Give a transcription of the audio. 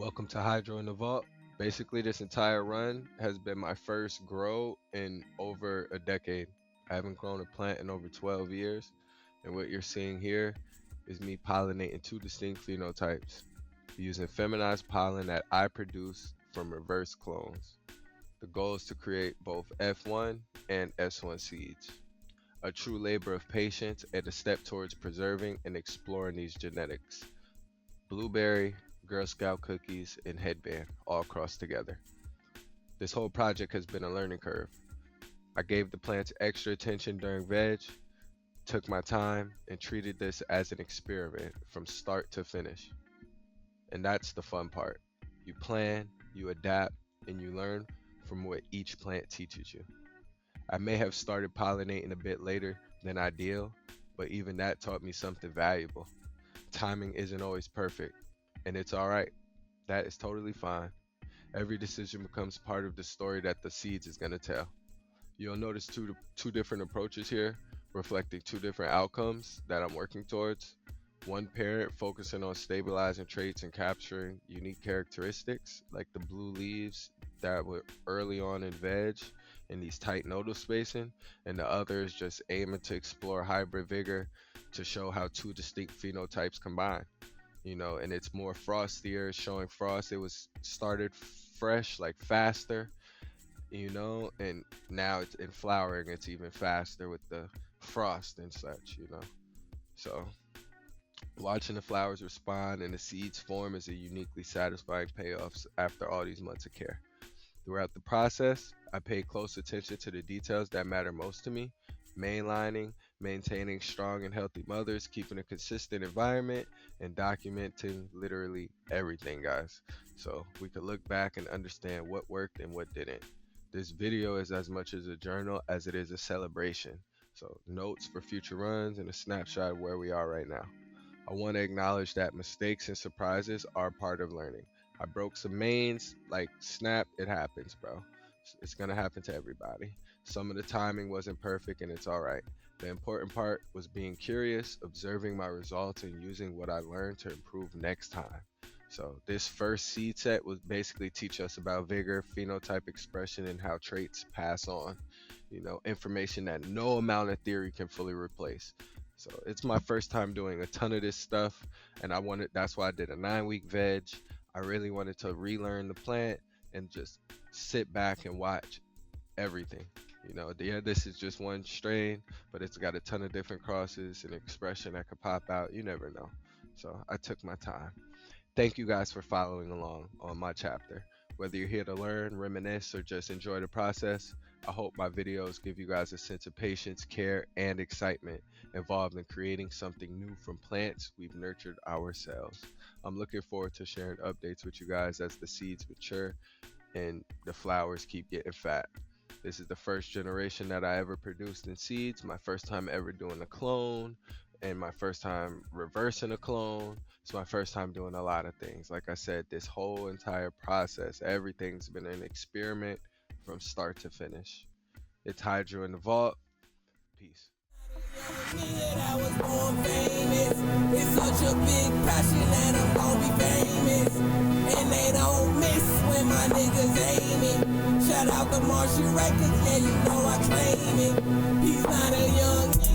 Welcome to Hydro in the Vault. Basically, this entire run has been my first grow in over a decade. I haven't grown a plant in over 12 years, and what you're seeing here is me pollinating two distinct phenotypes using feminized pollen that I produce from reverse clones. The goal is to create both F1 and S1 seeds, a true labor of patience and a step towards preserving and exploring these genetics. Blueberry, Girl Scout cookies, and headband all crossed together. This whole project has been a learning curve. I gave the plants extra attention during veg, took my time, and treated this as an experiment from start to finish. And that's the fun part. You plan, you adapt, and you learn from what each plant teaches you. I may have started pollinating a bit later than ideal, but even that taught me something valuable. Timing isn't always perfect, and it's all right. That is totally fine. Every decision becomes part of the story that the seeds is going to tell. You'll notice two different approaches here, reflecting two different outcomes that I'm working towards. One parent focusing on stabilizing traits and capturing unique characteristics, like the blue leaves that were early on in veg and these tight nodal spacing, and the other is just aiming to explore hybrid vigor to show how two distinct phenotypes combine. And it's more frostier, showing frost. It was started fresh, like faster, and now it's in flowering, it's even faster with the frost and such. So watching the flowers respond and the seeds form is a uniquely satisfying payoff after all these months of care. Throughout the process, I paid close attention to the details that matter most to me: mainlining, maintaining strong and healthy mothers, keeping a consistent environment, and documenting literally everything, guys. So we could look back and understand what worked and what didn't. This video is as much as a journal as it is a celebration. So notes for future runs and a snapshot of where we are right now. I want to acknowledge that mistakes and surprises are part of learning. I broke some mains, like snap, it happens, bro. It's gonna happen to everybody. Some of the timing wasn't perfect, and it's all right. The important part was being curious, observing my results, and using what I learned to improve next time. So this first seed set was basically teach us about vigor, phenotype expression, and how traits pass on. Information that no amount of theory can fully replace. So it's my first time doing a ton of this stuff, and that's why I did a 9-week veg. I really wanted to relearn the plant and just sit back and watch everything. Yeah, this is just one strain, but it's got a ton of different crosses and expression that could pop out. You never know. So I took my time. Thank you guys for following along on my chapter. Whether you're here to learn, reminisce, or just enjoy the process, I hope my videos give you guys a sense of patience, care, and excitement involved in creating something new from plants we've nurtured ourselves. I'm looking forward to sharing updates with you guys as the seeds mature and the flowers keep getting fat. This is the first generation that I ever produced in seeds, my first time ever doing a clone, and my first time reversing a clone. It's my first time doing a lot of things. Like I said, this whole entire process, everything's been an experiment from start to finish. It's Hydro in the Vault. Peace. I was born famous. It's such a big passion that I'm gon' be famous. And they don't miss when my niggas aiming. Shout out to Marshall Records, yeah, you know I claim it. He's not a young nigga.